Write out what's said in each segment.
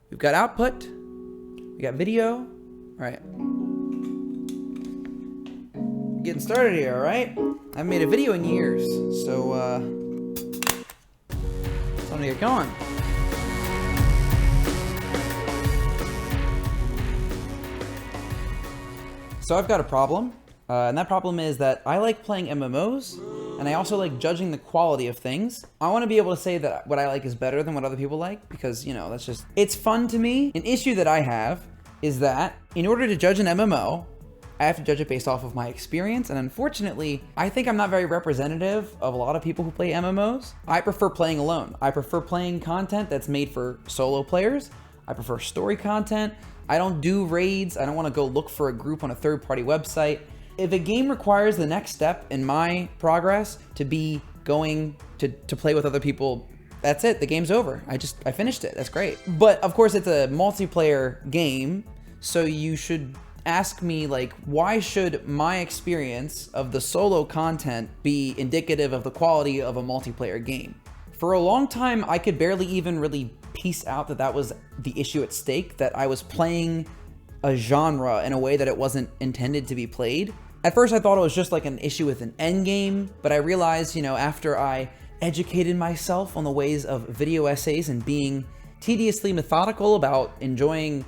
We've got output. We got video. All right. Getting started here, all right? I haven't made a video in years, so time to get going. So I've got a problem, and that problem is that I like playing MMOs, and I also like judging the quality of things. I want to be able to say that what I like is better than what other people like, because, you know, that's just, it's fun to me. An issue that I have is that in order to judge an MMO, I have to judge it based off of my experience, and unfortunately, I think I'm not very representative of a lot of people who play MMOs. I prefer playing alone. I prefer playing content that's made for solo players. I prefer story content. I don't do raids. I don't want to go look for a group on a third-party website. If a game requires the next step in my progress to be going to play with other people, that's it. The game's over. I finished it. That's great. But of course, it's a multiplayer game, so you should ask me, like, why should my experience of the solo content be indicative of the quality of a multiplayer game? For a long time, I could barely even really piece out that that was the issue at stake, that I was playing a genre in a way that it wasn't intended to be played. At first, I thought it was just like an issue with an endgame, but I realized, you know, after I educated myself on the ways of video essays and being tediously methodical about enjoying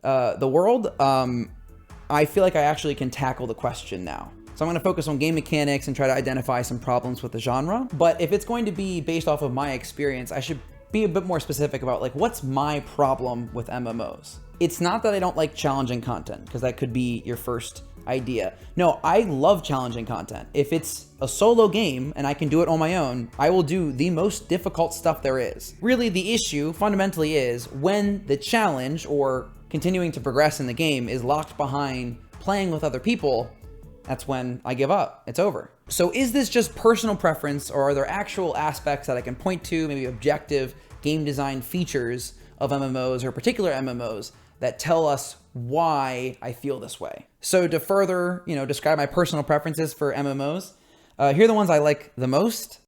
the world, I feel like I actually can tackle the question now. So I'm going to focus on game mechanics and try to identify some problems with the genre. But if it's going to be based off of my experience, I should be a bit more specific about, like, what's my problem with MMOs? It's not that I don't like challenging content, because that could be your first idea. No, I love challenging content. If it's a solo game and I can do it on my own, I will do the most difficult stuff there is. Really, the issue fundamentally is when the challenge or continuing to progress in the game is locked behind playing with other people, that's when I give up. It's over. So is this just personal preference, or are there actual aspects that I can point to, maybe objective game design features of MMOs or particular MMOs that tell us why I feel this way? So to further, you know, describe my personal preferences for MMOs, here are the ones I like the most: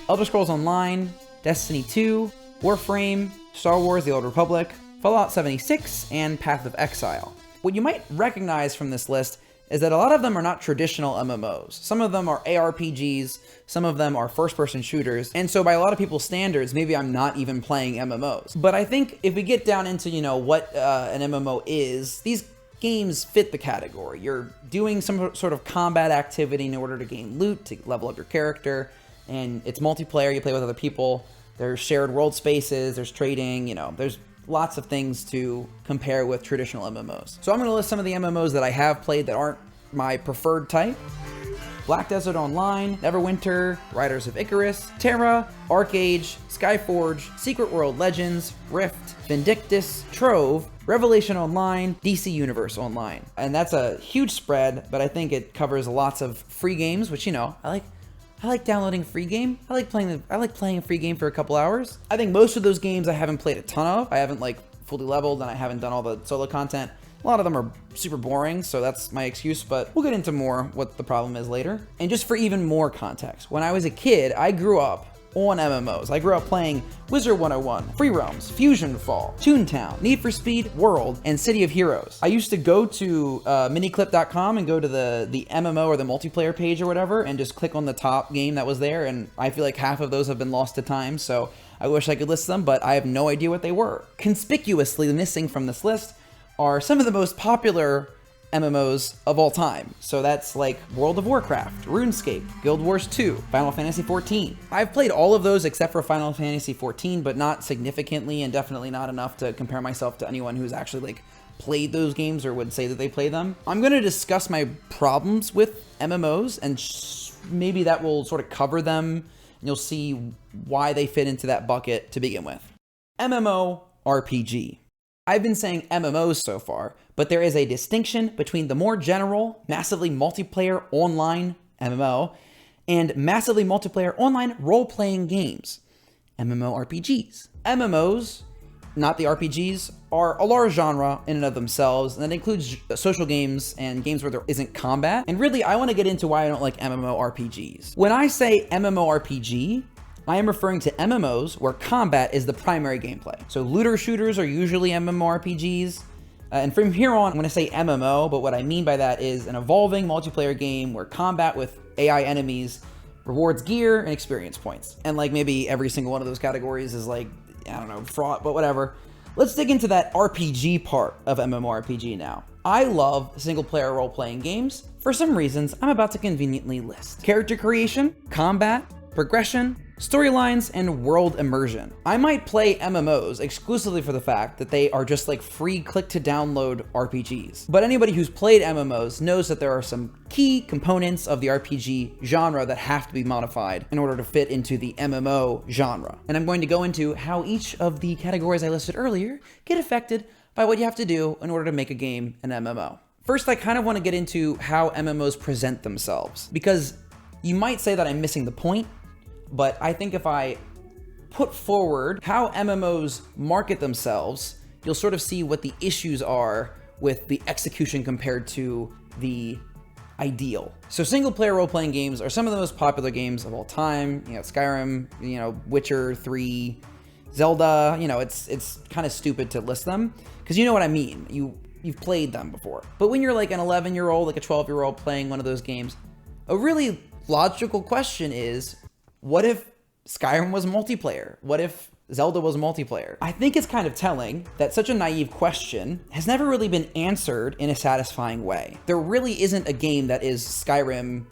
Elder Scrolls Online, Destiny 2, Warframe, Star Wars: The Old Republic, Fallout 76, and Path of Exile. What you might recognize from this list is that a lot of them are not traditional MMOs. Some of them are ARPGs, some of them are first-person shooters, and so by a lot of people's standards, maybe I'm not even playing MMOs. But I think if we get down into, you know, what an MMO is, these games fit the category. You're doing some sort of combat activity in order to gain loot, to level up your character, and it's multiplayer, you play with other people, there's shared world spaces, there's trading, you know, there's lots of things to compare with traditional MMOs. So I'm going to list some of the MMOs that I have played that aren't my preferred type: Black Desert Online, Neverwinter, Riders of Icarus, Terra, Arcade, Skyforge, Secret World Legends, Rift, Vindictus, Trove, Revelation Online, DC Universe Online. And that's a huge spread, but I think it covers lots of free games, which, you know, I like downloading free game. I like playing a free game for a couple hours. I think most of those games I haven't played a ton of. I haven't like fully leveled, and I haven't done all the solo content. A lot of them are super boring, so that's my excuse, but we'll get into more what the problem is later. And just for even more context, when I was a kid, I grew up on MMOs. I grew up playing Wizard 101, Free Roams, Fusion Fall, Toontown, Need for Speed, World, and City of Heroes. I used to go to miniclip.com and go to the MMO or the multiplayer page or whatever, and just click on the top game that was there, and I feel like half of those have been lost to time, so I wish I could list them, but I have no idea what they were. Conspicuously missing from this list are some of the most popular MMOs of all time. So that's like World of Warcraft, RuneScape, Guild Wars 2, Final Fantasy XIV. I've played all of those except for Final Fantasy XIV, but not significantly, and definitely not enough to compare myself to anyone who's actually like played those games or would say that they play them. I'm going to discuss my problems with MMOs, and maybe that will sort of cover them, and you'll see why they fit into that bucket to begin with. MMORPG. I've been saying MMOs so far, but there is a distinction between the more general, massively multiplayer online MMO and massively multiplayer online role-playing games, MMORPGs. MMOs, not the RPGs, are a large genre in and of themselves, and that includes social games and games where there isn't combat. And really, I want to get into why I don't like MMORPGs. When I say MMORPG, I am referring to MMOs where combat is the primary gameplay. So looter shooters are usually MMORPGs. And from here on, I'm going to say MMO, but what I mean by that is an evolving multiplayer game where combat with AI enemies rewards gear and experience points. And like maybe every single one of those categories is like, I don't know, fraught, but whatever. Let's dig into that RPG part of MMORPG now. I love single-player role-playing games for some reasons I'm about to conveniently list. Character creation, combat, progression, storylines, and world immersion. I might play MMOs exclusively for the fact that they are just like free click-to-download RPGs. But anybody who's played MMOs knows that there are some key components of the RPG genre that have to be modified in order to fit into the MMO genre. And I'm going to go into how each of the categories I listed earlier get affected by what you have to do in order to make a game an MMO. First, I kind of want to get into how MMOs present themselves, because you might say that I'm missing the point, but I think if I put forward how MMOs market themselves, you'll sort of see what the issues are with the execution compared to the ideal. So single-player role-playing games are some of the most popular games of all time. You know, Skyrim, you know, Witcher 3, Zelda, you know, it's kind of stupid to list them because you know what I mean. You've played them before. But when you're like an 11-year-old, like a 12-year-old playing one of those games, a really logical question is, what if Skyrim was multiplayer? What if Zelda was multiplayer? I think it's kind of telling that such a naive question has never really been answered in a satisfying way. There really isn't a game that is Skyrim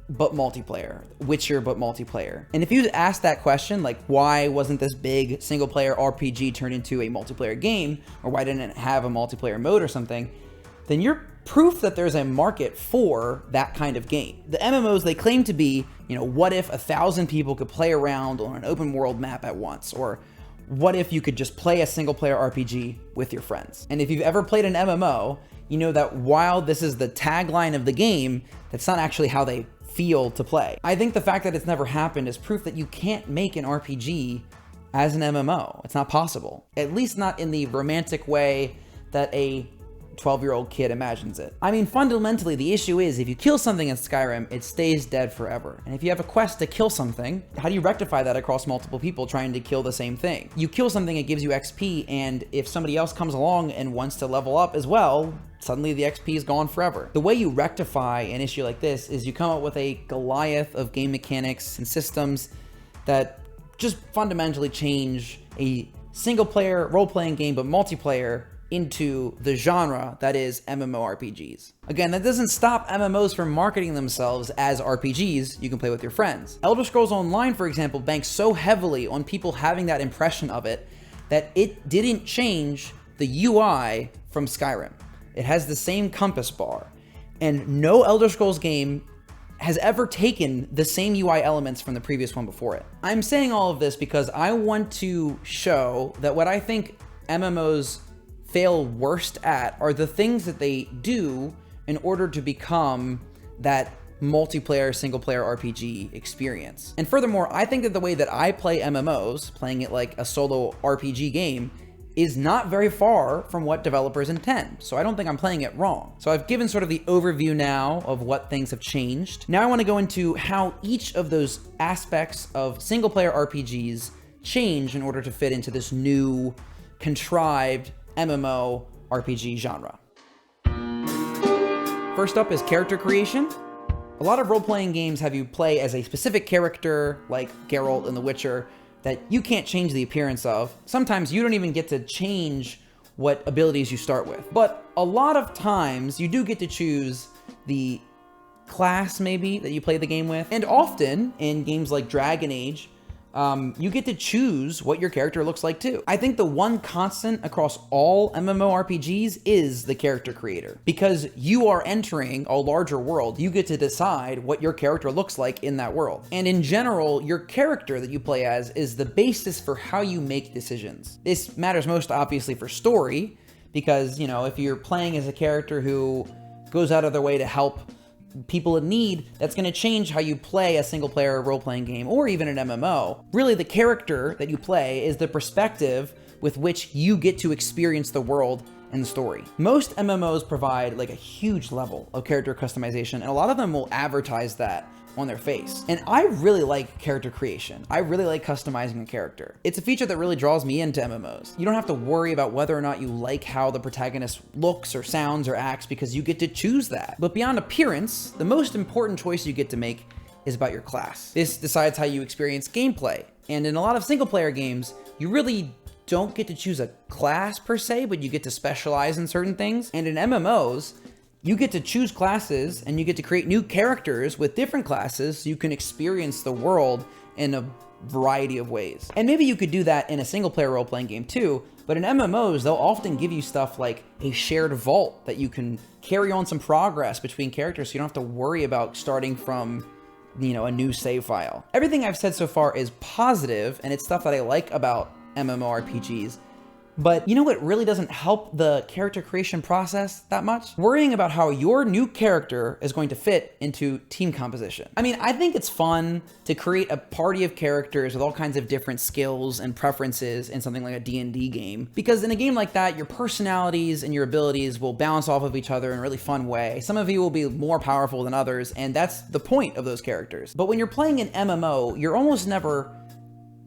but multiplayer, Witcher but multiplayer. And if you ask that question, like why wasn't this big single player RPG turned into a multiplayer game, or why didn't it have a multiplayer mode or something, then you're proof that there's a market for that kind of game. The MMOs, they claim to be, you know, what if 1,000 people could play around on an open world map at once? Or what if you could just play a single player RPG with your friends? And if you've ever played an MMO, you know that while this is the tagline of the game, that's not actually how they feel to play. I think the fact that it's never happened is proof that you can't make an RPG as an MMO. It's not possible. At least not in the romantic way that a 12-year-old kid imagines it. I mean, fundamentally, the issue is if you kill something in Skyrim, it stays dead forever. And if you have a quest to kill something, how do you rectify that across multiple people trying to kill the same thing? You kill something, it gives you XP, and if somebody else comes along and wants to level up as well, suddenly the XP is gone forever. The way you rectify an issue like this is you come up with a Goliath of game mechanics and systems that just fundamentally change a single-player role-playing game, but multiplayer, into the genre that is MMORPGs. Again, that doesn't stop MMOs from marketing themselves as RPGs you can play with your friends. Elder Scrolls Online, for example, banks so heavily on people having that impression of it that it didn't change the UI from Skyrim. It has the same compass bar, and no Elder Scrolls game has ever taken the same UI elements from the previous one before it. I'm saying all of this because I want to show that what I think MMOs fail worst at are the things that they do in order to become that multiplayer, single-player RPG experience. And furthermore, I think that the way that I play MMOs, playing it like a solo RPG game, is not very far from what developers intend. So I don't think I'm playing it wrong. So I've given sort of the overview now of what things have changed. Now I want to go into how each of those aspects of single-player RPGs change in order to fit into this new, contrived MMO RPG genre. First up is character creation. A lot of role-playing games have you play as a specific character, like Geralt in The Witcher, that you can't change the appearance of. Sometimes you don't even get to change what abilities you start with. But a lot of times you do get to choose the class maybe that you play the game with. And often in games like Dragon Age, you get to choose what your character looks like too. I think the one constant across all MMORPGs is the character creator. Because you are entering a larger world, you get to decide what your character looks like in that world. And in general, your character that you play as is the basis for how you make decisions. This matters most obviously for story, because, you know, if you're playing as a character who goes out of their way to help people in need, that's going to change how you play a single player role-playing game or even an MMO. Really, the character that you play is the perspective with which you get to experience the world and the story. Most MMOs provide like a huge level of character customization, and a lot of them will advertise that on their face. And I really like character creation. I really like customizing a character. It's a feature that really draws me into MMOs. You don't have to worry about whether or not you like how the protagonist looks or sounds or acts because you get to choose that. But beyond appearance, the most important choice you get to make is about your class. This decides how you experience gameplay. And in a lot of single player games, you really don't get to choose a class per se, but you get to specialize in certain things. And in MMOs, you get to choose classes and you get to create new characters with different classes so you can experience the world in a variety of ways. And maybe you could do that in a single player role-playing game too, but in MMOs, they'll often give you stuff like a shared vault that you can carry on some progress between characters so you don't have to worry about starting from, you know, a new save file. Everything I've said so far is positive and it's stuff that I like about MMORPGs. But you know what really doesn't help the character creation process that much? Worrying about how your new character is going to fit into team composition. I mean, I think it's fun to create a party of characters with all kinds of different skills and preferences in something like a D&D game. Because in a game like that, your personalities and your abilities will bounce off of each other in a really fun way. Some of you will be more powerful than others, and that's the point of those characters. But when you're playing an MMO, you're almost never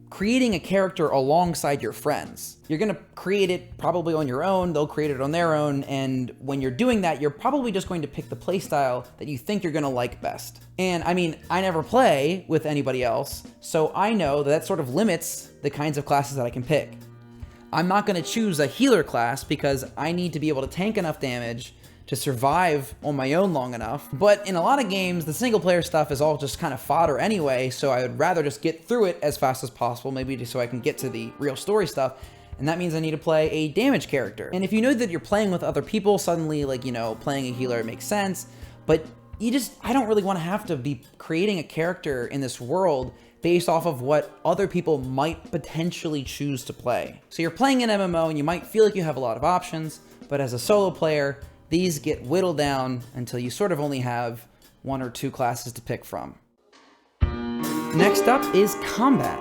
creating a character alongside your friends. You're gonna create it probably on your own, they'll create it on their own, and when you're doing that, you're probably just going to pick the playstyle that you think you're gonna like best. And I mean, I never play with anybody else, so I know that sort of limits the kinds of classes that I can pick. I'm not gonna choose a healer class because I need to be able to tank enough damage to survive on my own long enough. But in a lot of games, the single player stuff is all just kind of fodder anyway, so I would rather just get through it as fast as possible, maybe just so I can get to the real story stuff. And that means I need to play a damage character. And if you know that you're playing with other people, suddenly, like, you know, playing a healer makes sense. But I don't really want to have to be creating a character in this world based off of what other people might potentially choose to play. So you're playing an MMO and you might feel like you have a lot of options, but as a solo player, these get whittled down until you sort of only have one or two classes to pick from. Next up is combat.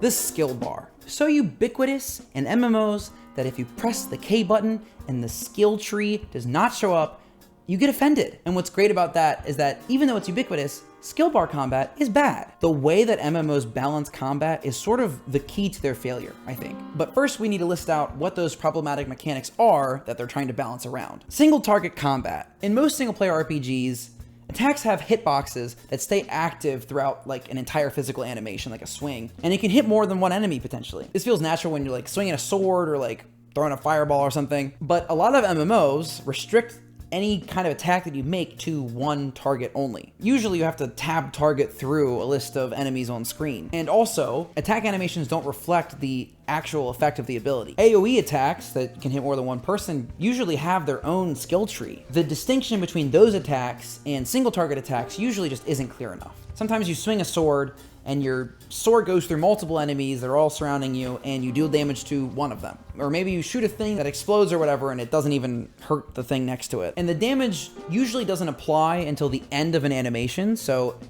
The skill bar. So ubiquitous in MMOs that if you press the K button and the skill tree does not show up, you get offended. And what's great about that is that even though it's ubiquitous, skill bar combat is bad. The way that MMOs balance combat is sort of the key to their failure, I think. But first we need to list out what those problematic mechanics are that they're trying to balance around. Single target combat. In most single player RPGs, attacks have hitboxes that stay active throughout like an entire physical animation, like a swing, and it can hit more than one enemy potentially. This feels natural when you're like swinging a sword or like throwing a fireball or something, but a lot of MMOs restrict any kind of attack that you make to one target only. Usually you have to tab target through a list of enemies on screen. And also, attack animations don't reflect the actual effect of the ability. AoE attacks that can hit more than one person usually have their own skill tree. The distinction between those attacks and single target attacks usually just isn't clear enough. Sometimes you swing a sword and your sword goes through multiple enemies that are all surrounding you and you deal damage to one of them. Or maybe you shoot a thing that explodes or whatever and it doesn't even hurt the thing next to it. And the damage usually doesn't apply until the end of an animation, so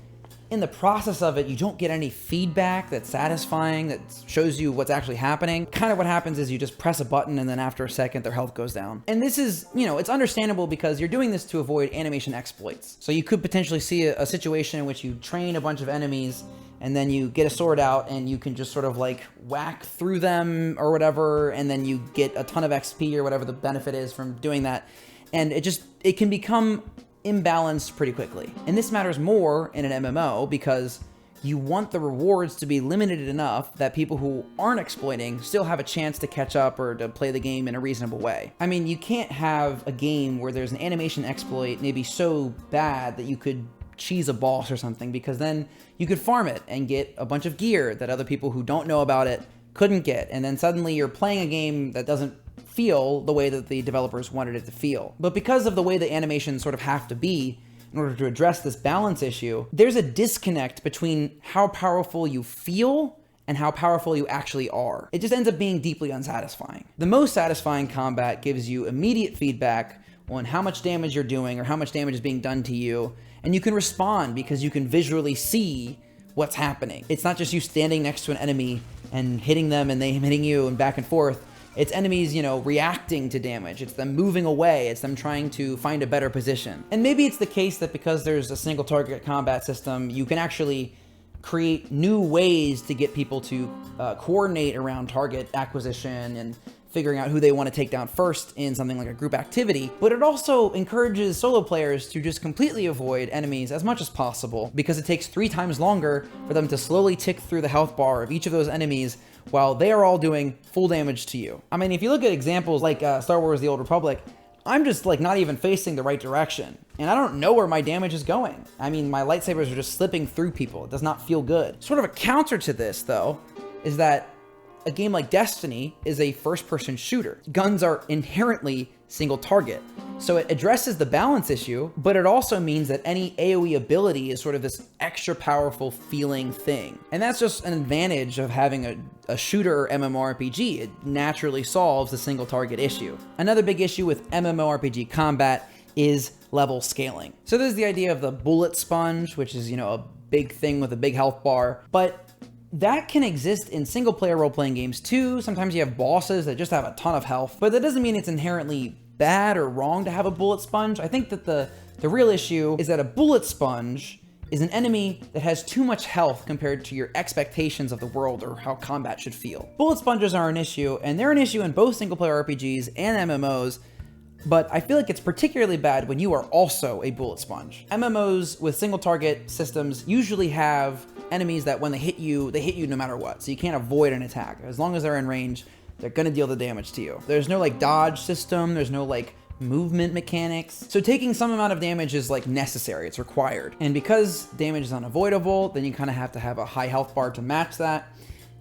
in the process of it, you don't get any feedback that's satisfying, that shows you what's actually happening. Kind of what happens is you just press a button and then after a second, their health goes down. And this is, you know, it's understandable because you're doing this to avoid animation exploits. So you could potentially see a situation in which you train a bunch of enemies and then you get a sword out and you can just sort of like whack through them or whatever, and then you get a ton of XP or whatever the benefit is from doing that. And it can become imbalanced pretty quickly. And this matters more in an MMO because you want the rewards to be limited enough that people who aren't exploiting still have a chance to catch up or to play the game in a reasonable way. I mean, you can't have a game where there's an animation exploit maybe so bad that you could cheese a boss or something, because then you could farm it and get a bunch of gear that other people who don't know about it couldn't get. And then suddenly you're playing a game that doesn't feel the way that the developers wanted it to feel. But because of the way the animations sort of have to be in order to address this balance issue, there's a disconnect between how powerful you feel and how powerful you actually are. It just ends up being deeply unsatisfying. The most satisfying combat gives you immediate feedback on how much damage you're doing or how much damage is being done to you, and you can respond because you can visually see what's happening. It's not just you standing next to an enemy and hitting them and they hitting you and back and forth. It's enemies, you know, reacting to damage. It's them moving away. It's them trying to find a better position. And maybe it's the case that because there's a single target combat system, you can actually create new ways to get people to coordinate around target acquisition and figuring out who they want to take down first in something like a group activity, but it also encourages solo players to just completely avoid enemies as much as possible, because it takes 3 times longer for them to slowly tick through the health bar of each of those enemies while they are all doing full damage to you. I mean, if you look at examples like Star Wars The Old Republic, I'm just like not even facing the right direction, and I don't know where my damage is going. I mean, my lightsabers are just slipping through people. It does not feel good. Sort of a counter to this, though, is that a game like Destiny is a first-person shooter. Guns are inherently single target. So it addresses the balance issue, but it also means that any AoE ability is sort of this extra powerful feeling thing. And that's just an advantage of having a shooter MMORPG. It naturally solves the single target issue. Another big issue with MMORPG combat is level scaling. So there's the idea of the bullet sponge, which is, you know, a big thing with a big health bar, but that can exist in single player role-playing games too. Sometimes you have bosses that just have a ton of health, but that doesn't mean it's inherently bad or wrong to have a bullet sponge. I think that the real issue is that a bullet sponge is an enemy that has too much health compared to your expectations of the world or how combat should feel. Bullet sponges are an issue, and they're an issue in both single player RPGs and MMOs, but I feel like it's particularly bad when you are also a bullet sponge. MMOs with single target systems usually have enemies that when they hit you no matter what. So you can't avoid an attack. As long as they're in range, they're gonna deal the damage to you. There's no like dodge system, there's no like movement mechanics. So taking some amount of damage is like necessary, it's required. And because damage is unavoidable, then you kind of have to have a high health bar to match that.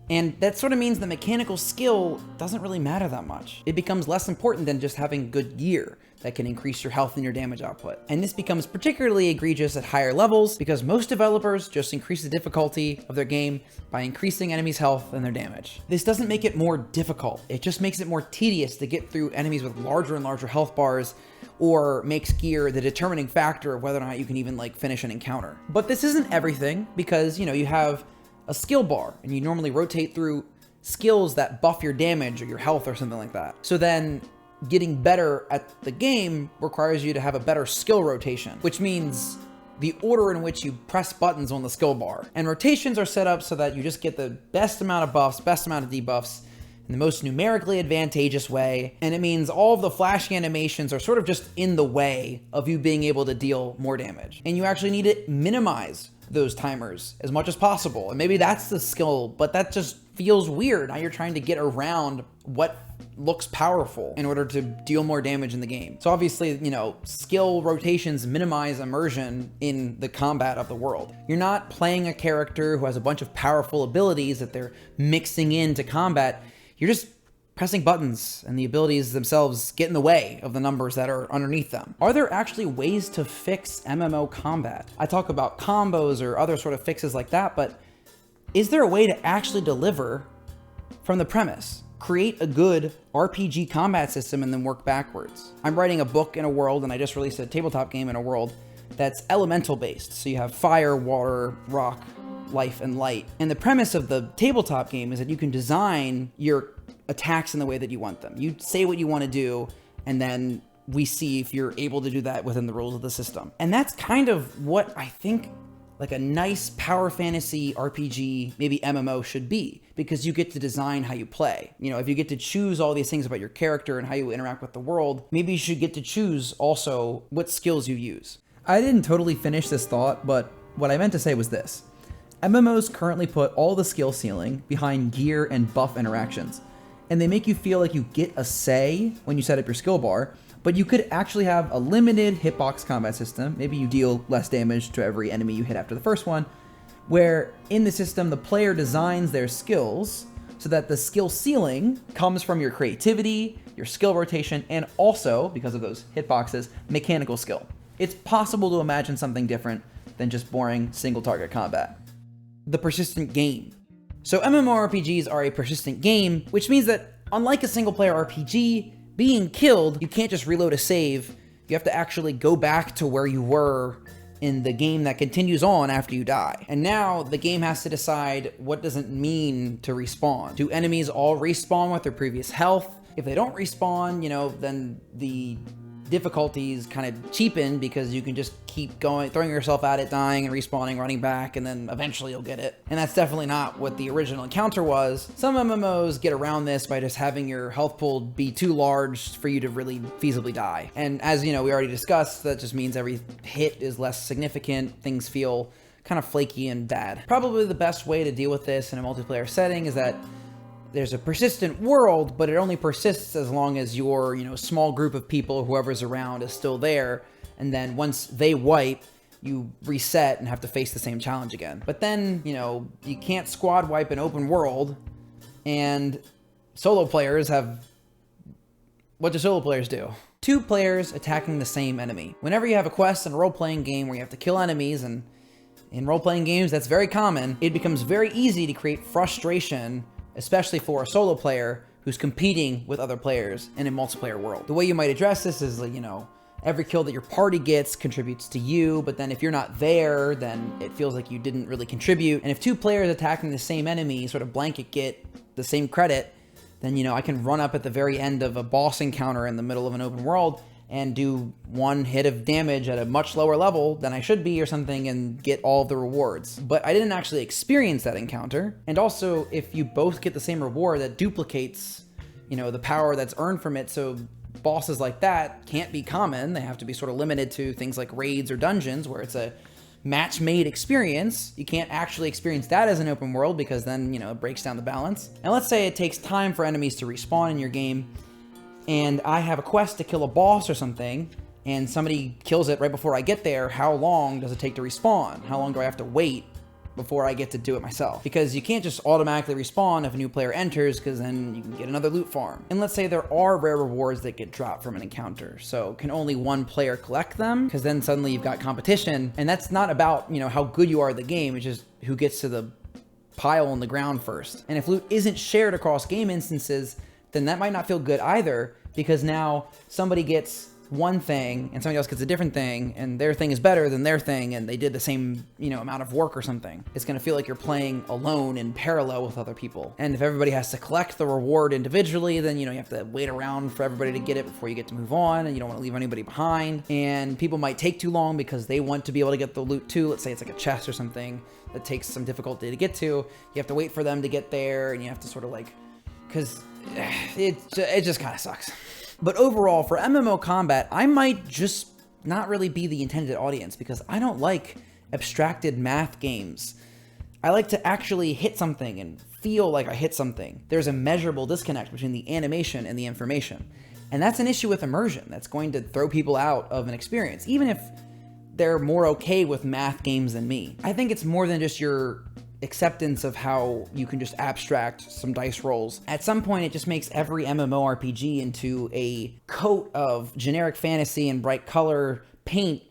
And that sort of means the mechanical skill doesn't really matter that much. It becomes less important than just having good gear that can increase your health and your damage output. And this becomes particularly egregious at higher levels because most developers just increase the difficulty of their game by increasing enemies' health and their damage. This doesn't make it more difficult. It just makes it more tedious to get through enemies with larger and larger health bars, or makes gear the determining factor of whether or not you can even like finish an encounter. But this isn't everything, because you know, you have a skill bar and you normally rotate through skills that buff your damage or your health or something like that. So then getting better at the game requires you to have a better skill rotation, which means the order in which you press buttons on the skill bar. And rotations are set up so that you just get the best amount of buffs, best amount of debuffs in the most numerically advantageous way. And it means all of the flashing animations are sort of just in the way of you being able to deal more damage. And you actually need to minimize those timers as much as possible. And maybe that's the skill, but that just feels weird. Now you're trying to get around what looks powerful in order to deal more damage in the game. So obviously, you know, skill rotations minimize immersion in the combat of the world. You're not playing a character who has a bunch of powerful abilities that they're mixing into combat. You're just pressing buttons, and the abilities themselves get in the way of the numbers that are underneath them. Are there actually ways to fix MMO combat? I talk about combos or other sort of fixes like that, but is there a way to actually deliver from the premise? Create a good RPG combat system and then work backwards. I'm writing a book in a world, and I just released a tabletop game in a world that's elemental based. So you have fire, water, rock, life, and light. And the premise of the tabletop game is that you can design your attacks in the way that you want them. You say what you want to do, and then we see if you're able to do that within the rules of the system. And that's kind of what I think like a nice power fantasy RPG, maybe MMO, should be, because you get to design how you play. You know, if you get to choose all these things about your character and how you interact with the world, maybe you should get to choose also what skills you use. I didn't totally finish this thought, but what I meant to say was this. MMOs currently put all the skill ceiling behind gear and buff interactions, and they make you feel like you get a say when you set up your skill bar, but you could actually have a limited hitbox combat system. Maybe you deal less damage to every enemy you hit after the first one, where in the system, the player designs their skills so that the skill ceiling comes from your creativity, your skill rotation, and also, because of those hitboxes, mechanical skill. It's possible to imagine something different than just boring single target combat. The persistent game. So MMORPGs are a persistent game, which means that unlike a single player RPG, being killed, you can't just reload a save. You have to actually go back to where you were in the game that continues on after you die. And now the game has to decide, what does it mean to respawn? Do enemies all respawn with their previous health? If they don't respawn, you know, then the difficulties kind of cheapen because you can just keep going, throwing yourself at it, dying and respawning, running back, and then eventually you'll get it. And that's definitely not what the original encounter was. Some MMOs get around this by just having your health pool be too large for you to really feasibly die. And as you know, we already discussed, that just means every hit is less significant. Things feel kind of flaky and bad. Probably the best way to deal with this in a multiplayer setting is that there's a persistent world, but it only persists as long as your, you know, small group of people, whoever's around, is still there. And then once they wipe, you reset and have to face the same challenge again. But then, you know, you can't squad wipe an open world, and solo players have... What do solo players do? 2 players attacking the same enemy. Whenever you have a quest in a role-playing game where you have to kill enemies, and in role-playing games that's very common, it becomes very easy to create frustration, especially for a solo player who's competing with other players in a multiplayer world. The way you might address this is, like, you know, every kill that your party gets contributes to you, but then if you're not there, then it feels like you didn't really contribute. And if 2 players attacking the same enemy sort of blanket get the same credit, then, you know, I can run up at the very end of a boss encounter in the middle of an open world and do 1 hit of damage at a much lower level than I should be or something and get all of the rewards. But I didn't actually experience that encounter. And also, if you both get the same reward, that duplicates, you know, the power that's earned from it. So bosses like that can't be common. They have to be sort of limited to things like raids or dungeons where it's a match-made experience. You can't actually experience that as an open world because then, you know, it breaks down the balance. And let's say it takes time for enemies to respawn in your game, and I have a quest to kill a boss or something, and somebody kills it right before I get there. How long does it take to respawn? How long do I have to wait before I get to do it myself? Because you can't just automatically respawn if a new player enters, because then you can get another loot farm. And let's say there are rare rewards that get dropped from an encounter, so can only 1 player collect them? Because then suddenly you've got competition, and that's not about, you know, how good you are at the game, it's just who gets to the pile on the ground first. And if loot isn't shared across game instances, then that might not feel good either, because now somebody gets one thing and somebody else gets a different thing, and their thing is better than their thing, and they did the same, you know, amount of work or something. It's going to feel like you're playing alone in parallel with other people. And if everybody has to collect the reward individually, then, you know, you have to wait around for everybody to get it before you get to move on, and you don't want to leave anybody behind. And people might take too long because they want to be able to get the loot too. Let's say it's like a chest or something that takes some difficulty to get to. You have to wait for them to get there, and you have to sort of like, because it just kind of sucks. But overall, for MMO combat, I might just not really be the intended audience, because I don't like abstracted math games. I like to actually hit something and feel like I hit something. There's a measurable disconnect between the animation and the information. And that's an issue with immersion. That's going to throw people out of an experience, even if they're more okay with math games than me. I think it's more than just your acceptance of how you can just abstract some dice rolls. At some point, it just makes every MMORPG into a coat of generic fantasy and bright color paint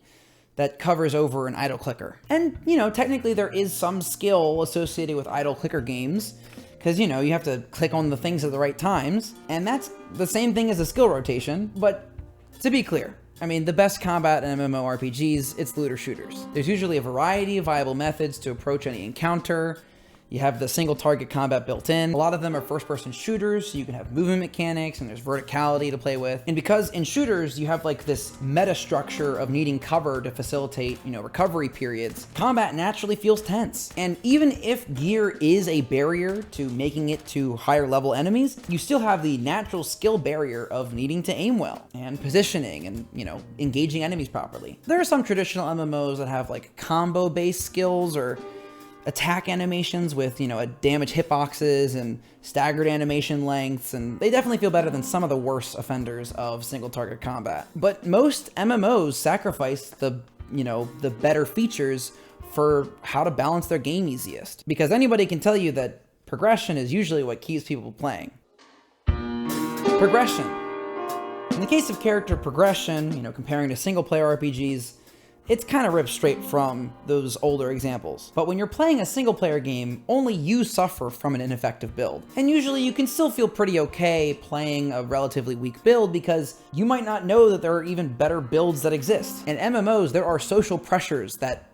that covers over an idle clicker. And, you know, technically there is some skill associated with idle clicker games, because, you know, you have to click on the things at the right times, and that's the same thing as a skill rotation. But to be clear, I mean, the best combat in MMORPGs, it's looter shooters. There's usually a variety of viable methods to approach any encounter. You have the single target combat built in. A lot of them are first-person shooters, so you can have movement mechanics and there's verticality to play with. And because in shooters, you have like this meta structure of needing cover to facilitate, you know, recovery periods, combat naturally feels tense. And even if gear is a barrier to making it to higher level enemies, you still have the natural skill barrier of needing to aim well and positioning and, you know, engaging enemies properly. There are some traditional MMOs that have like combo-based skills or attack animations with, you know, a damage hitboxes and staggered animation lengths, and they definitely feel better than some of the worst offenders of single target combat. But most MMOs sacrifice the, you know, the better features for how to balance their game easiest, because anybody can tell you that progression is usually what keeps people playing. Progression. In the case of character progression, you know, comparing to single player RPGs, it's kind of ripped straight from those older examples. But when you're playing a single player game, only you suffer from an ineffective build. And usually you can still feel pretty okay playing a relatively weak build, because you might not know that there are even better builds that exist. In MMOs, there are social pressures that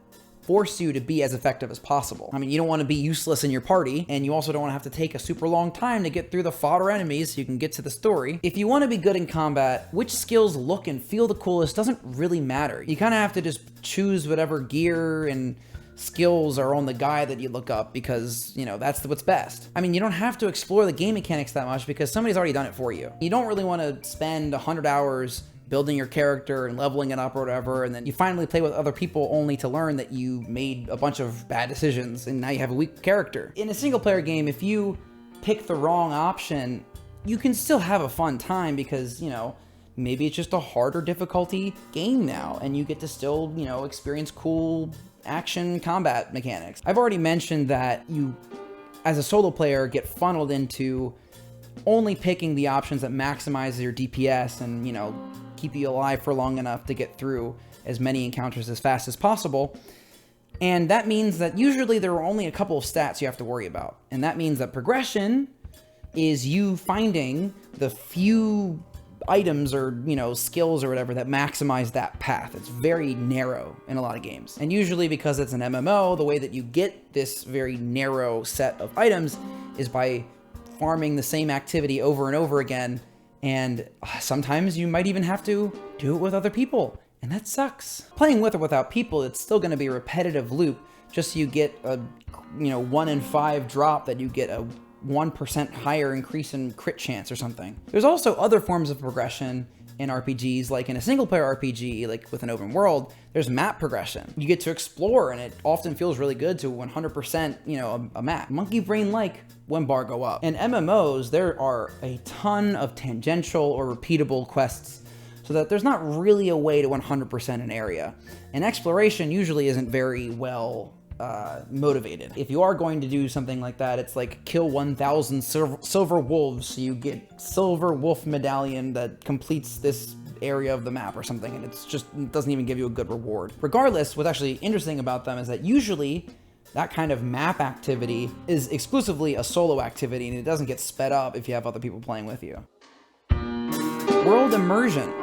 force you to be as effective as possible. I mean, you don't want to be useless in your party, and you also don't want to have to take a super long time to get through the fodder enemies so you can get to the story. If you want to be good in combat, which skills look and feel the coolest doesn't really matter. You kind of have to just choose whatever gear and skills are on the guy that you look up because, you know, that's what's best. I mean, you don't have to explore the game mechanics that much because somebody's already done it for you. You don't really want to spend 100 hours building your character and leveling it up or whatever, and then you finally play with other people only to learn that you made a bunch of bad decisions and now you have a weak character. In a single player game, if you pick the wrong option, you can still have a fun time because, you know, maybe it's just a harder difficulty game now and you get to still, you know, experience cool action combat mechanics. I've already mentioned that you, as a solo player, get funneled into only picking the options that maximize your DPS and, you know, keep you alive for long enough to get through as many encounters as fast as possible. And that means that usually there are only a couple of stats you have to worry about. And that means that progression is you finding the few items or, you know, skills or whatever that maximize that path. It's very narrow in a lot of games. And usually because it's an MMO, the way that you get this very narrow set of items is by farming the same activity over and over again. And sometimes you might even have to do it with other people, and that sucks. Playing with or without people, it's still going to be a repetitive loop, just so you get a, you know, 1 in 5 drop that you get a 1% higher increase in crit chance or something. There's also other forms of progression in RPGs, like in a single player RPG, like with an open world, there's map progression. You get to explore, and it often feels really good to 100%, you know, a map. Monkey brain like when bar go up. In MMOs, there are a ton of tangential or repeatable quests, so that there's not really a way to 100% an area. And exploration usually isn't very well motivated. If you are going to do something like that, it's like kill 1,000 silver wolves, so you get silver wolf medallion that completes this area of the map or something, and it's just, it doesn't even give you a good reward. Regardless, what's actually interesting about them is that usually that kind of map activity is exclusively a solo activity, and it doesn't get sped up if you have other people playing with you. World immersion.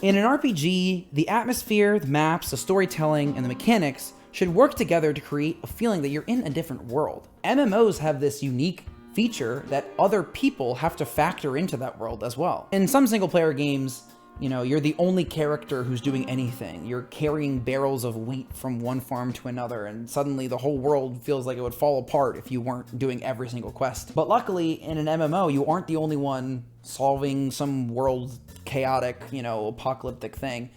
In an RPG, the atmosphere, the maps, the storytelling, and the mechanics should work together to create a feeling that you're in a different world. MMOs have this unique feature that other people have to factor into that world as well. In some single player games, you know, you're the only character who's doing anything. You're carrying barrels of wheat from one farm to another, and suddenly the whole world feels like it would fall apart if you weren't doing every single quest. But luckily, in an MMO, you aren't the only one solving some world chaotic, you know, apocalyptic thing.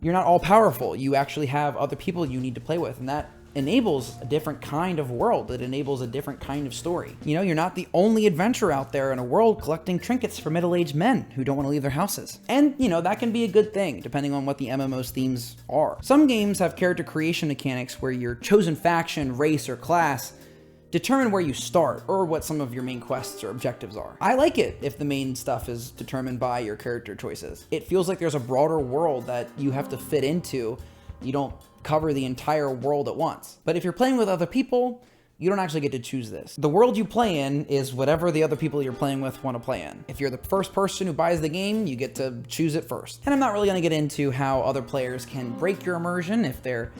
You're not all powerful. You actually have other people you need to play with, and that enables a different kind of world. It enables a different kind of story. You know, you're not the only adventurer out there in a world collecting trinkets for middle-aged men who don't want to leave their houses. And, you know, that can be a good thing, depending on what the MMO's themes are. Some games have character creation mechanics where your chosen faction, race, or class determine where you start, or what some of your main quests or objectives are. I like it if the main stuff is determined by your character choices. It feels like there's a broader world that you have to fit into. You don't cover the entire world at once. But if you're playing with other people, you don't actually get to choose this. The world you play in is whatever the other people you're playing with want to play in. If you're the first person who buys the game, you get to choose it first. And I'm not really going to get into how other players can break your immersion if they're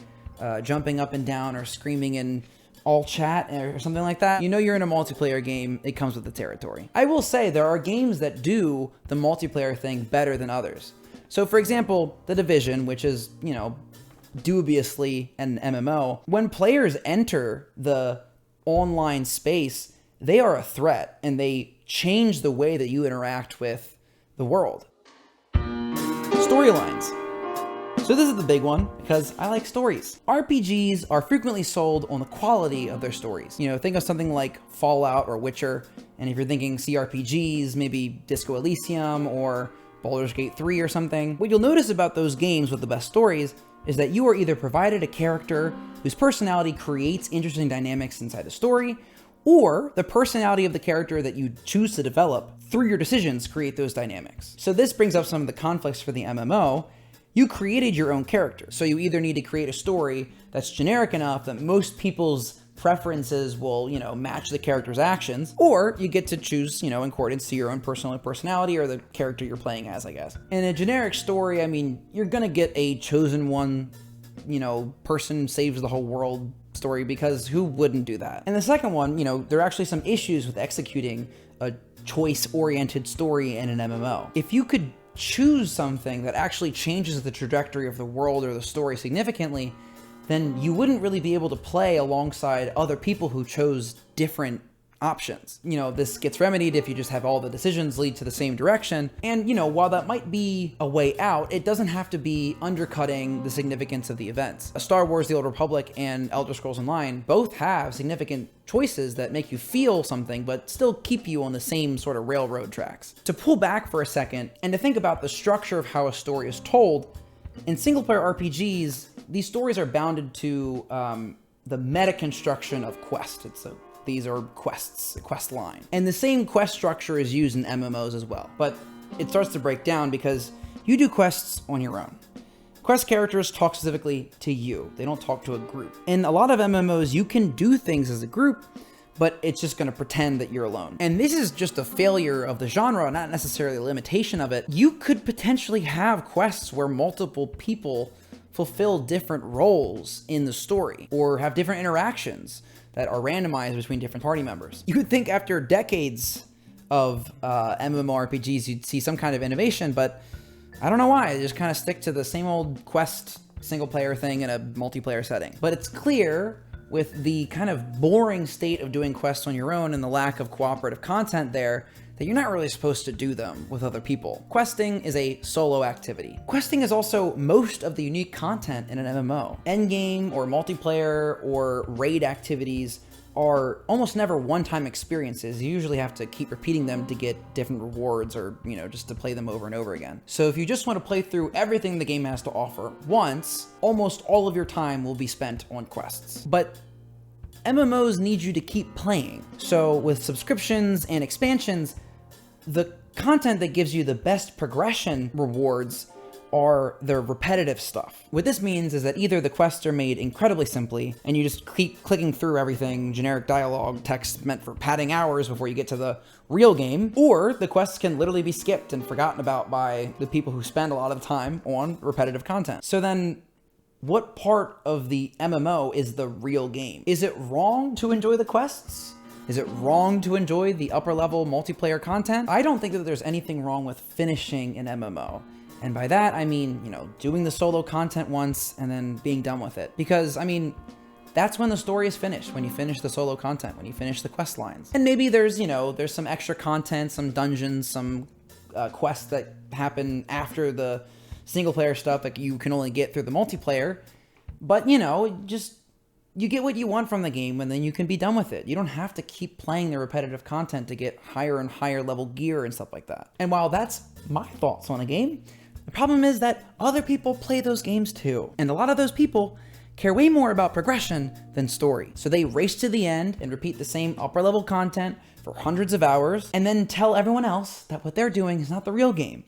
jumping up and down or screaming in all chat or something like that. You know you're in a multiplayer game, it comes with the territory. I will say there are games that do the multiplayer thing better than others. So for example, The Division, which is, you know, dubiously an MMO, when players enter the online space, they are a threat and they change the way that you interact with the world. Storylines. So this is the big one because I like stories. RPGs are frequently sold on the quality of their stories. You know, think of something like Fallout or Witcher, and if you're thinking CRPGs, maybe Disco Elysium or Baldur's Gate 3 or something. What you'll notice about those games with the best stories is that you are either provided a character whose personality creates interesting dynamics inside the story, or the personality of the character that you choose to develop through your decisions create those dynamics. So this brings up some of the conflicts for the MMO. You created your own character, so you either need to create a story that's generic enough that most people's preferences will, you know, match the character's actions, or you get to choose, you know, in accordance to your own personal personality or the character you're playing as, I guess. In a generic story, I mean, you're gonna get a chosen one person saves the whole world story, because who wouldn't do that? And the second one, there are actually some issues with executing a choice-oriented story in an MMO. If you could choose something that actually changes the trajectory of the world or the story significantly, then you wouldn't really be able to play alongside other people who chose different options. This gets remedied if you just have all the decisions lead to the same direction. And, while that might be a way out, it doesn't have to be undercutting the significance of the events. Star Wars: The Old Republic and Elder Scrolls Online both have significant choices that make you feel something, but still keep you on the same sort of railroad tracks. To pull back for a second and to think about the structure of how a story is told, in single-player RPGs, these stories are bounded to the meta construction of quest. These are quests, a quest line. And the same quest structure is used in MMOs as well. But it starts to break down because you do quests on your own. Quest characters talk specifically to you. They don't talk to a group. In a lot of MMOs, you can do things as a group, but it's just going to pretend that you're alone. And this is just a failure of the genre, not necessarily a limitation of it. You could potentially have quests where multiple people fulfill different roles in the story, or have different interactions that are randomized between different party members. You would think after decades of MMORPGs, you'd see some kind of innovation, but I don't know why. They just kind of stick to the same old quest single-player thing in a multiplayer setting. But it's clear with the kind of boring state of doing quests on your own and the lack of cooperative content there, that you're not really supposed to do them with other people. Questing is a solo activity. Questing is also most of the unique content in an MMO. Endgame or multiplayer or raid activities are almost never one-time experiences. You usually have to keep repeating them to get different rewards, or, just to play them over and over again. So if you just want to play through everything the game has to offer once, almost all of your time will be spent on quests. But MMOs need you to keep playing. So with subscriptions and expansions, the content that gives you the best progression rewards are the repetitive stuff. What this means is that either the quests are made incredibly simply, and you just keep clicking through everything, generic dialogue, text meant for padding hours before you get to the real game, or the quests can literally be skipped and forgotten about by the people who spend a lot of the time on repetitive content. So then, what part of the MMO is the real game? Is it wrong to enjoy the quests? Is it wrong to enjoy the upper level multiplayer content? I don't think that there's anything wrong with finishing an MMO. And by that, I mean, doing the solo content once and then being done with it. Because, that's when the story is finished, when you finish the solo content, when you finish the quest lines. And maybe there's some extra content, some dungeons, some quests that happen after the single player stuff that you can only get through the multiplayer. But, you get what you want from the game, and then you can be done with it. You don't have to keep playing the repetitive content to get higher and higher level gear and stuff like that. And while that's my thoughts on a game, the problem is that other people play those games too. And a lot of those people care way more about progression than story. So they race to the end and repeat the same upper level content for hundreds of hours, and then tell everyone else that what they're doing is not the real game.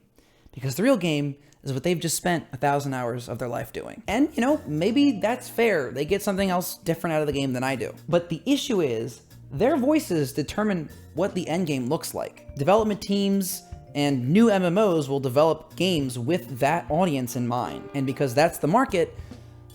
Because the real game is what they've just spent 1,000 hours of their life doing. And, maybe that's fair. They get something else different out of the game than I do. But the issue is, their voices determine what the end game looks like. Development teams and new MMOs will develop games with that audience in mind. And because that's the market,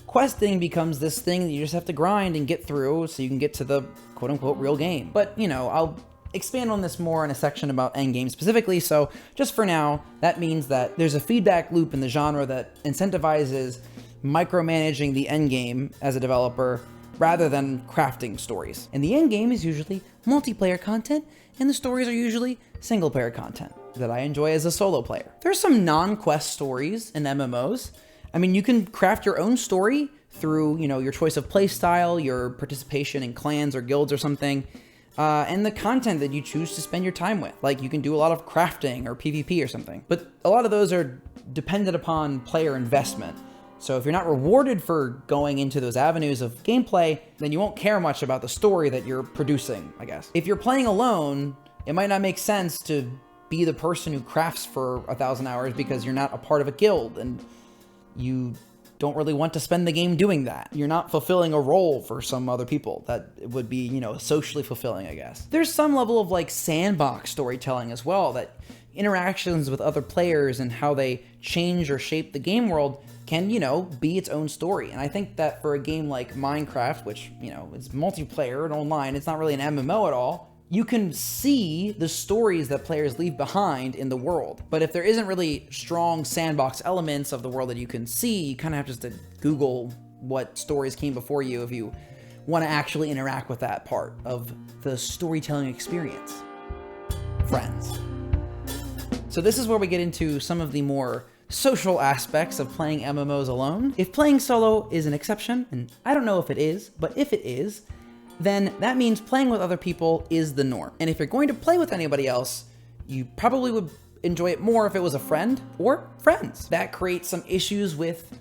questing becomes this thing that you just have to grind and get through so you can get to the quote-unquote real game. But, I'll expand on this more in a section about endgame specifically, so just for now, that means that there's a feedback loop in the genre that incentivizes micromanaging the endgame as a developer rather than crafting stories. And the endgame is usually multiplayer content, and the stories are usually single-player content that I enjoy as a solo player. There's some non-quest stories in MMOs. You can craft your own story through, your choice of play style, your participation in clans or guilds or something, and the content that you choose to spend your time with. Like, you can do a lot of crafting or PvP or something. But a lot of those are dependent upon player investment. So if you're not rewarded for going into those avenues of gameplay, then you won't care much about the story that you're producing, I guess. If you're playing alone, it might not make sense to be the person who crafts for 1,000 hours because you're not a part of a guild and you don't really want to spend the game doing that. You're not fulfilling a role for some other people that would be, socially fulfilling, I guess. There's some level of sandbox storytelling as well that, interactions with other players and how they change or shape the game world can, be its own story. And I think that for a game like Minecraft, which, is multiplayer and online, it's not really an MMO at all, you can see the stories that players leave behind in the world. But if there isn't really strong sandbox elements of the world that you can see, you kind of have just to Google what stories came before you if you want to actually interact with that part of the storytelling experience. Friends. So this is where we get into some of the more social aspects of playing MMOs alone. If playing solo is an exception, and I don't know if it is, but if it is, then that means playing with other people is the norm. And if you're going to play with anybody else, you probably would enjoy it more if it was a friend or friends. That creates some issues with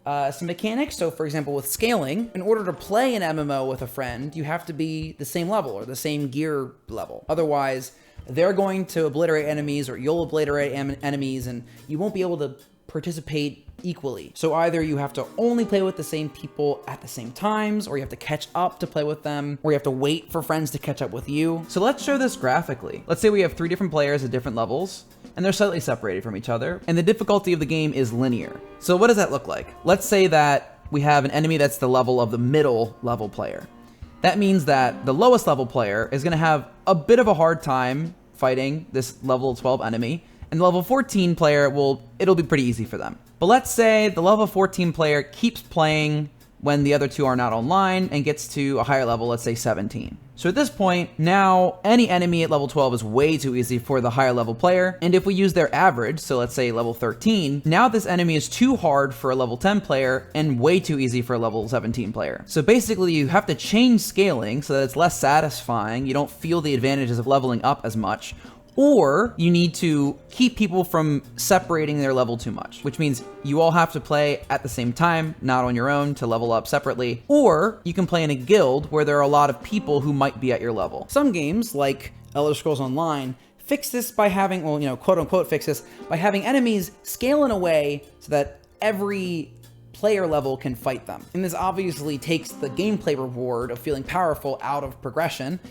some mechanics. So for example, with scaling, in order to play an MMO with a friend, you have to be the same level or the same gear level. Otherwise, they're going to obliterate enemies or you'll obliterate enemies and you won't be able to participate equally. So either you have to only play with the same people at the same times, or you have to catch up to play with them, or you have to wait for friends to catch up with you. So let's show this graphically. Let's say we have 3 different players at different levels, and they're slightly separated from each other, and the difficulty of the game is linear. So what does that look like? Let's say that we have an enemy that's the level of the middle level player. That means that the lowest level player is gonna have a bit of a hard time fighting this level 12 enemy, and the level 14 player it'll be pretty easy for them. But let's say the level 14 player keeps playing when the other two are not online and gets to a higher level, let's say 17. So at this point, now any enemy at level 12 is way too easy for the higher level player. And if we use their average, so let's say level 13, now this enemy is too hard for a level 10 player and way too easy for a level 17 player. So basically you have to change scaling so that it's less satisfying. You don't feel the advantages of leveling up as much. Or you need to keep people from separating their level too much, which means you all have to play at the same time, not on your own, to level up separately. Or you can play in a guild where there are a lot of people who might be at your level. Some games, like Elder Scrolls Online, fix this by having, quote unquote fix this, by having enemies scale in a way so that every player level can fight them. And this obviously takes the gameplay reward of feeling powerful out of progression,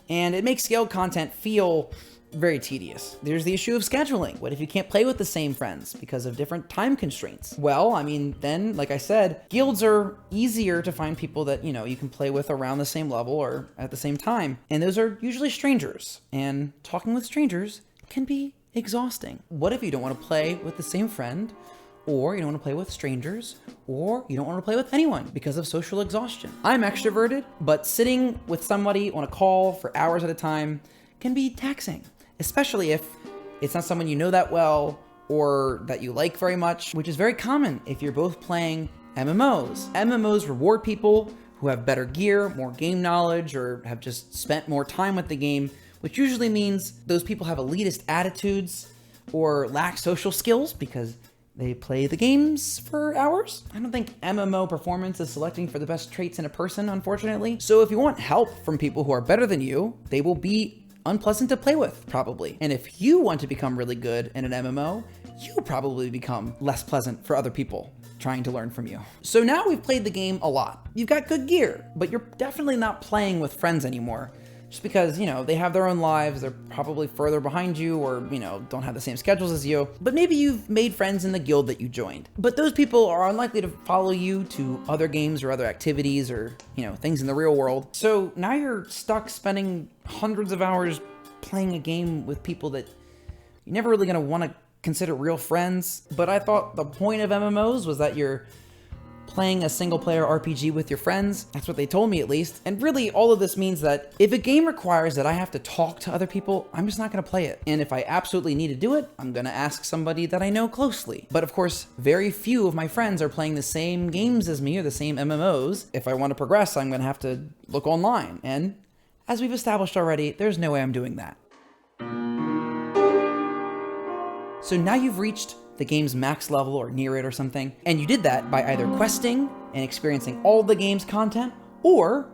and it makes scaled content feel very tedious. There's the issue of scheduling. What if you can't play with the same friends because of different time constraints? Well, then, like I said, guilds are easier to find people that, you can play with around the same level or at the same time. And those are usually strangers. And talking with strangers can be exhausting. What if you don't want to play with the same friend, or you don't want to play with strangers, or you don't want to play with anyone because of social exhaustion? I'm extroverted, but sitting with somebody on a call for hours at a time can be taxing, especially if it's not someone you know that well or that you like very much, which is very common if you're both playing MMOs. MMOs reward people who have better gear, more game knowledge, or have just spent more time with the game, which usually means those people have elitist attitudes or lack social skills because they play the games for hours. I don't think MMO performance is selecting for the best traits in a person, unfortunately. So if you want help from people who are better than you, they will be unpleasant to play with, probably. And if you want to become really good in an MMO, you probably become less pleasant for other people trying to learn from you. So now we've played the game a lot. You've got good gear, but you're definitely not playing with friends anymore. Just because, they have their own lives, they're probably further behind you or, don't have the same schedules as you. But maybe you've made friends in the guild that you joined. But those people are unlikely to follow you to other games or other activities or, things in the real world. So now you're stuck spending hundreds of hours playing a game with people that you're never really going to want to consider real friends. But I thought the point of MMOs was that you're playing a single player RPG with your friends. That's what they told me, at least. And really all of this means that if a game requires that I have to talk to other people, I'm just not going to play it. And if I absolutely need to do it, I'm going to ask somebody that I know closely. But of course, very few of my friends are playing the same games as me or the same MMOs. If I want to progress, I'm going to have to look online. And as we've established already, there's no way I'm doing that. So now you've reached the game's max level or near it or something, and you did that by either questing and experiencing all the game's content or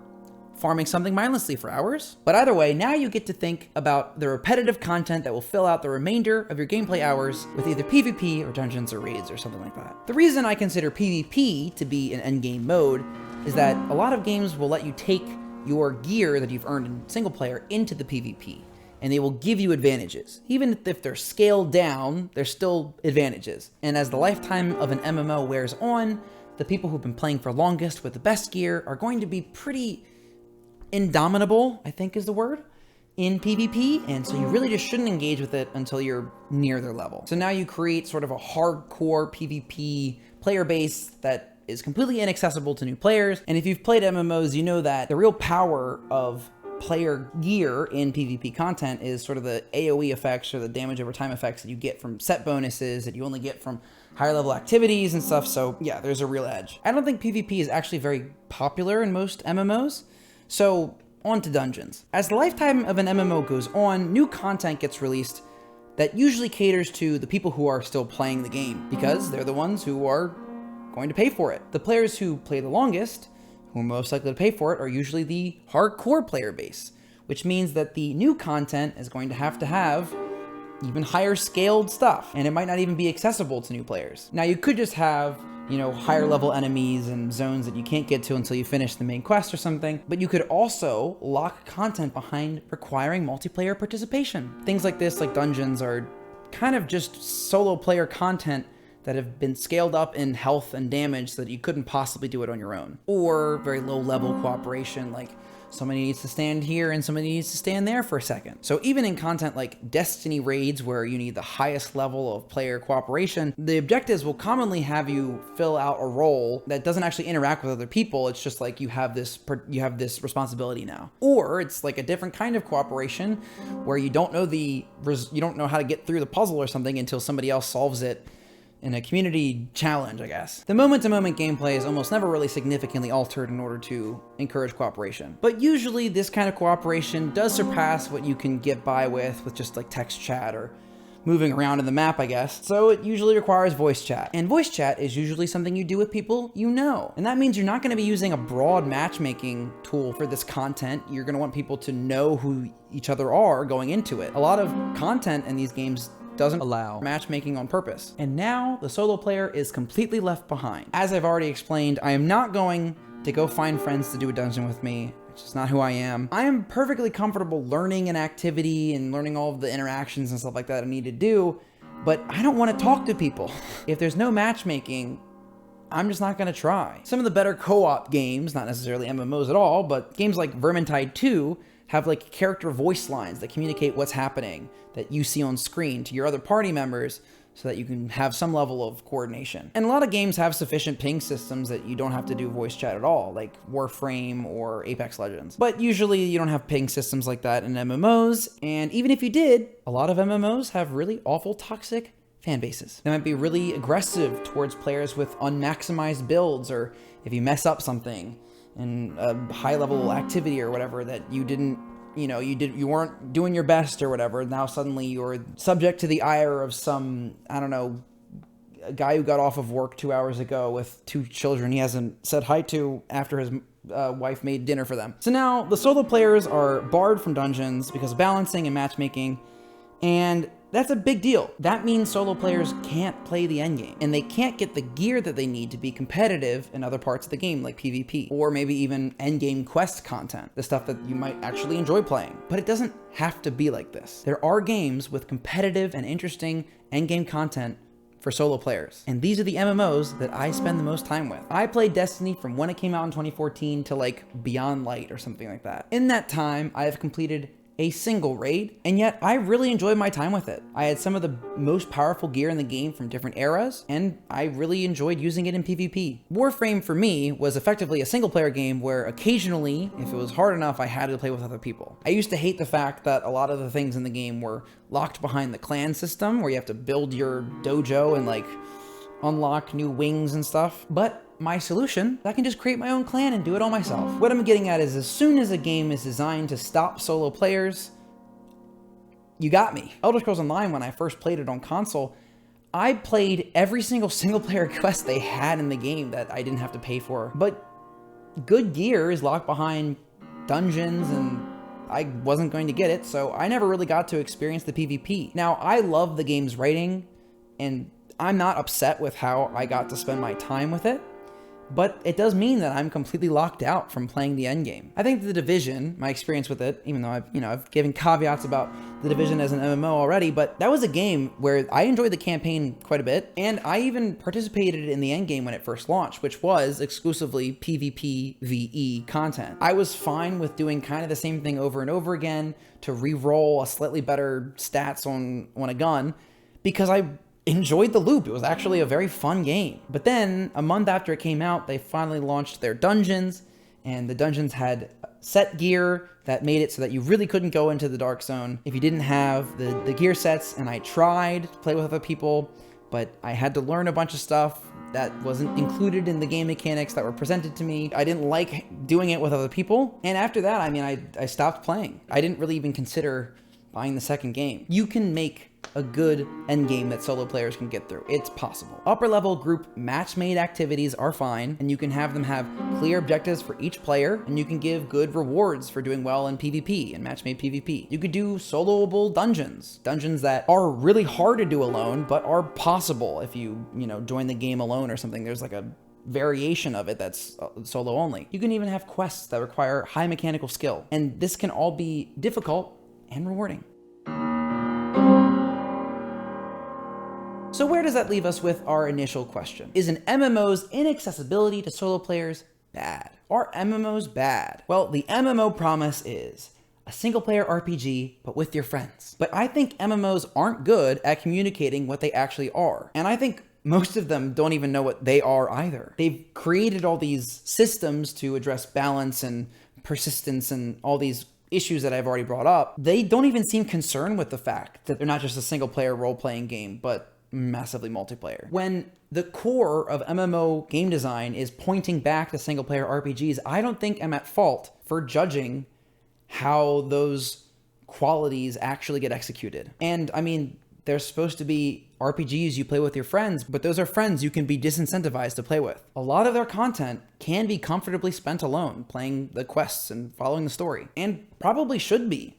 farming something mindlessly for hours. But either way, now you get to think about the repetitive content that will fill out the remainder of your gameplay hours with either PvP or dungeons or raids or something like that. The reason I consider PvP to be an endgame mode is that a lot of games will let you take your gear that you've earned in single player into the PvP. and they will give you advantages. Even if they're scaled down, there's still advantages. And as the lifetime of an MMO wears on, the people who've been playing for longest with the best gear are going to be pretty indomitable, I think is the word, in PvP, and so you really just shouldn't engage with it until you're near their level. So now you create sort of a hardcore PvP player base that is completely inaccessible to new players. And if you've played MMOs, you know that the real power of player gear in PvP content is sort of the AoE effects or the damage over time effects that you get from set bonuses that you only get from higher level activities and stuff. So yeah, there's a real edge. I don't think PvP is actually very popular in most MMOs. So on to dungeons. As the lifetime of an MMO goes on, new content gets released that usually caters to the people who are still playing the game because they're the ones who are going to pay for it. The players who play the longest, who are most likely to pay for it, are usually the hardcore player base, which means that the new content is going to have even higher scaled stuff, and it might not even be accessible to new players. Now you could just have, you know, higher level enemies and zones that you can't get to until you finish the main quest or something, but you could also lock content behind requiring multiplayer participation. Things like this, like dungeons, are kind of just solo player content that have been scaled up in health and damage so that you couldn't possibly do it on your own. Or very low level cooperation, like somebody needs to stand here and somebody needs to stand there for a second. So even in content like Destiny raids, where you need the highest level of player cooperation, the objectives will commonly have you fill out a role that doesn't actually interact with other people. It's just like you have this responsibility now. Or it's like a different kind of cooperation where you don't know how to get through the puzzle or something until somebody else solves it in a community challenge, I guess. The moment-to-moment gameplay is almost never really significantly altered in order to encourage cooperation. But usually this kind of cooperation does surpass what you can get by with just like text chat or moving around in the map, I guess. So it usually requires voice chat. And voice chat is usually something you do with people you know. And that means you're not gonna be using a broad matchmaking tool for this content. You're gonna want people to know who each other are going into it. A lot of content in these games doesn't allow matchmaking on purpose. And now the solo player is completely left behind. As I've already explained, I am not going to go find friends to do a dungeon with me. It's just not who I am. I am perfectly comfortable learning an activity and learning all of the interactions and stuff like that I need to do, but I don't want to talk to people. If there's no matchmaking, I'm just not gonna try. Some of the better co-op games, not necessarily MMOs at all, but games like Vermintide 2 have like character voice lines that communicate what's happening that you see on screen to your other party members so that you can have some level of coordination. And a lot of games have sufficient ping systems that you don't have to do voice chat at all, like Warframe or Apex Legends. But usually you don't have ping systems like that in MMOs, and even if you did, a lot of MMOs have really awful toxic fan bases. They might be really aggressive towards players with unmaximized builds, or if you mess up something in a high level activity or whatever that you didn't, you weren't doing your best or whatever, now suddenly you're subject to the ire of some, I don't know, a guy who got off of work 2 hours ago with 2 children he hasn't said hi to after his wife made dinner for them. So now the solo players are barred from dungeons because of balancing and matchmaking, and that's a big deal. That means solo players can't play the endgame, and they can't get the gear that they need to be competitive in other parts of the game, like PvP, or maybe even endgame quest content, the stuff that you might actually enjoy playing. But it doesn't have to be like this. There are games with competitive and interesting endgame content for solo players, and these are the MMOs that I spend the most time with. I played Destiny from when it came out in 2014 to like Beyond Light or something like that. In that time, I have completed a single raid, and yet I really enjoyed my time with it. I had some of the most powerful gear in the game from different eras, and I really enjoyed using it in PvP. Warframe for me was effectively a single player game where occasionally, if it was hard enough, I had to play with other people. I used to hate the fact that a lot of the things in the game were locked behind the clan system, where you have to build your dojo and like unlock new wings and stuff, but my solution, I can just create my own clan and do it all myself. What I'm getting at is, as soon as a game is designed to stop solo players, you got me. Elder Scrolls Online, when I first played it on console, I played every single player quest they had in the game that I didn't have to pay for. But good gear is locked behind dungeons, and I wasn't going to get it, so I never really got to experience the PvP. Now, I love the game's writing, and I'm not upset with how I got to spend my time with it. but it does mean that I'm completely locked out from playing the endgame. I think The Division, my experience with it, even though I've given caveats about The Division as an MMO already, but that was a game where I enjoyed the campaign quite a bit, and I even participated in the endgame when it first launched, which was exclusively PvPvE content. I was fine with doing kind of the same thing over and over again to re-roll a slightly better stats on a gun, because I enjoyed the loop. It was actually a very fun game. But then a month after it came out, they finally launched their dungeons, and the dungeons had set gear that made it so that you really couldn't go into the dark zone if you didn't have the gear sets. And I tried to play with other people, but I had to learn a bunch of stuff that wasn't included in the game mechanics that were presented to me. I didn't like doing it with other people. And after that, I stopped playing. I didn't really even consider buying the second game. You can make a good endgame that solo players can get through. It's possible. Upper level group match-made activities are fine, and you can have them have clear objectives for each player, and you can give good rewards for doing well in PvP and match-made PvP. You could do soloable dungeons that are really hard to do alone, but are possible if you join the game alone or something. There's like a variation of it that's solo only. You can even have quests that require high mechanical skill, and this can all be difficult and rewarding. So where does that leave us with our initial question? Is an MMO's inaccessibility to solo players bad? Are MMOs bad? Well, the MMO promise is a single-player RPG, but with your friends. But I think MMOs aren't good at communicating what they actually are. And I think most of them don't even know what they are either. They've created all these systems to address balance and persistence and all these issues that I've already brought up. They don't even seem concerned with the fact that they're not just a single-player role-playing game, but massively multiplayer. When the core of MMO game design is pointing back to single-player RPGs, I don't think I'm at fault for judging how those qualities actually get executed. And they're supposed to be RPGs you play with your friends, but those are friends you can be disincentivized to play with. A lot of their content can be comfortably spent alone, playing the quests and following the story, and probably should be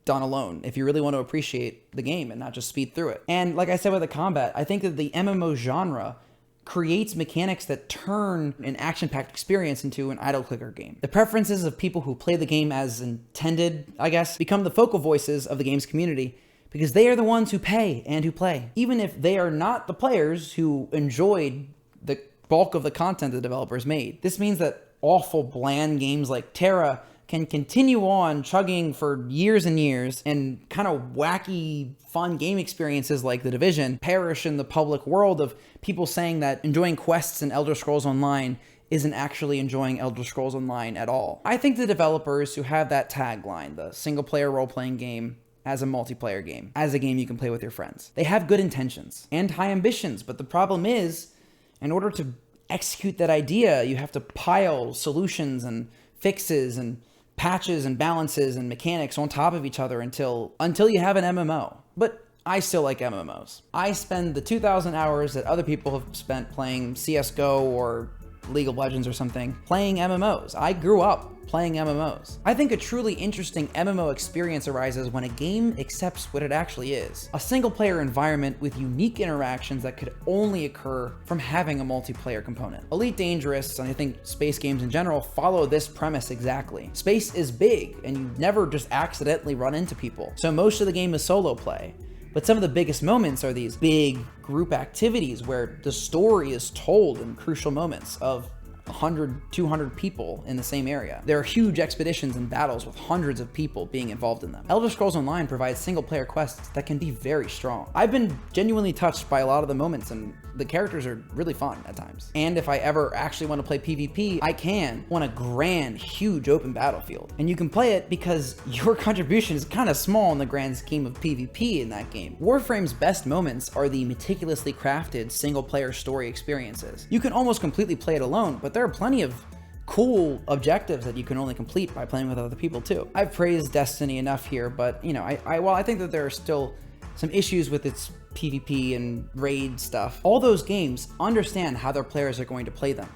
done alone if you really want to appreciate the game and not just speed through it. And like I said with the combat, I think that the MMO genre creates mechanics that turn an action-packed experience into an idle clicker game. The preferences of people who play the game as intended, I guess, become the focal voices of the game's community, because they are the ones who pay and who play. Even if they are not the players who enjoyed the bulk of the content the developers made. This means that awful, bland games like Terra can continue on chugging for years and years, and kind of wacky, fun game experiences like The Division perish in the public world of people saying that enjoying quests in Elder Scrolls Online isn't actually enjoying Elder Scrolls Online at all. I think the developers who have that tagline, the single-player role-playing game as a multiplayer game, as a game you can play with your friends, they have good intentions and high ambitions, but the problem is, in order to execute that idea, you have to pile solutions and fixes and patches and balances and mechanics on top of each other until you have an MMO. But I still like MMOs. I spend the 2,000 hours that other people have spent playing CSGO or League of Legends or something, playing MMOs. I grew up playing MMOs. I think a truly interesting MMO experience arises when a game accepts what it actually is. A single-player environment with unique interactions that could only occur from having a multiplayer component. Elite Dangerous, and I think space games in general, follow this premise exactly. Space is big, and you never just accidentally run into people. So most of the game is solo play. But some of the biggest moments are these big group activities where the story is told in crucial moments of 100, 200 people in the same area. There are huge expeditions and battles with hundreds of people being involved in them. Elder Scrolls Online provides single-player quests that can be very strong. I've been genuinely touched by a lot of the moments, and the characters are really fun at times. And if I ever actually want to play PvP, I can on a grand, huge open battlefield. And you can play it because your contribution is kind of small in the grand scheme of PvP in that game. Warframe's best moments are the meticulously crafted single-player story experiences. You can almost completely play it alone, but there are plenty of cool objectives that you can only complete by playing with other people too. I've praised Destiny enough here, but while I think that there are still some issues with its PvP and raid stuff, all those games understand how their players are going to play them.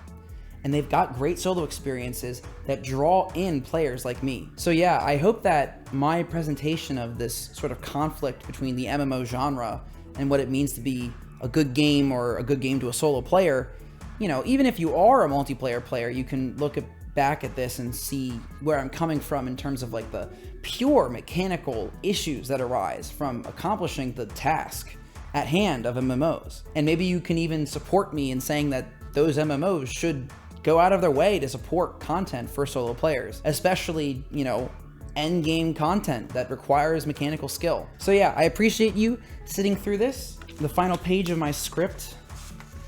And they've got great solo experiences that draw in players like me. So yeah, I hope that my presentation of this sort of conflict between the MMO genre and what it means to be a good game or a good game to a solo player you know, even if you are a multiplayer player, you can look back at this and see where I'm coming from in terms of like the pure mechanical issues that arise from accomplishing the task at hand of MMOs. And maybe you can even support me in saying that those MMOs should go out of their way to support content for solo players, especially, you know, end game content that requires mechanical skill. So yeah, I appreciate you sitting through this. The final page of my script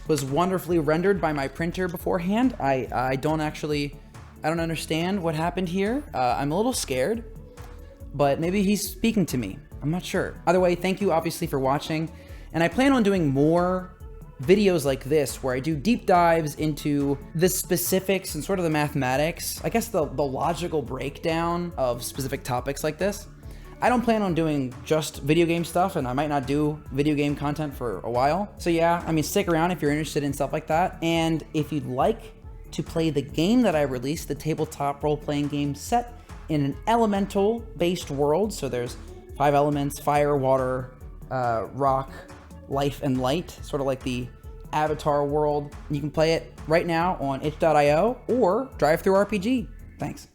was wonderfully rendered by my printer beforehand. I don't understand what happened here. I'm a little scared, but maybe he's speaking to me. I'm not sure. Either way, thank you obviously for watching. And I plan on doing more videos like this where I do deep dives into the specifics and sort of the mathematics, I guess the logical breakdown of specific topics like this. I don't plan on doing just video game stuff, and I might not do video game content for a while. So yeah, I mean, stick around if you're interested in stuff like that. And if you'd like to play the game that I released, the tabletop role-playing game set in an elemental-based world, so there's 5 elements: fire, water, rock, life, and light, sort of like the Avatar world. You can play it right now on itch.io or drive through RPG. Thanks.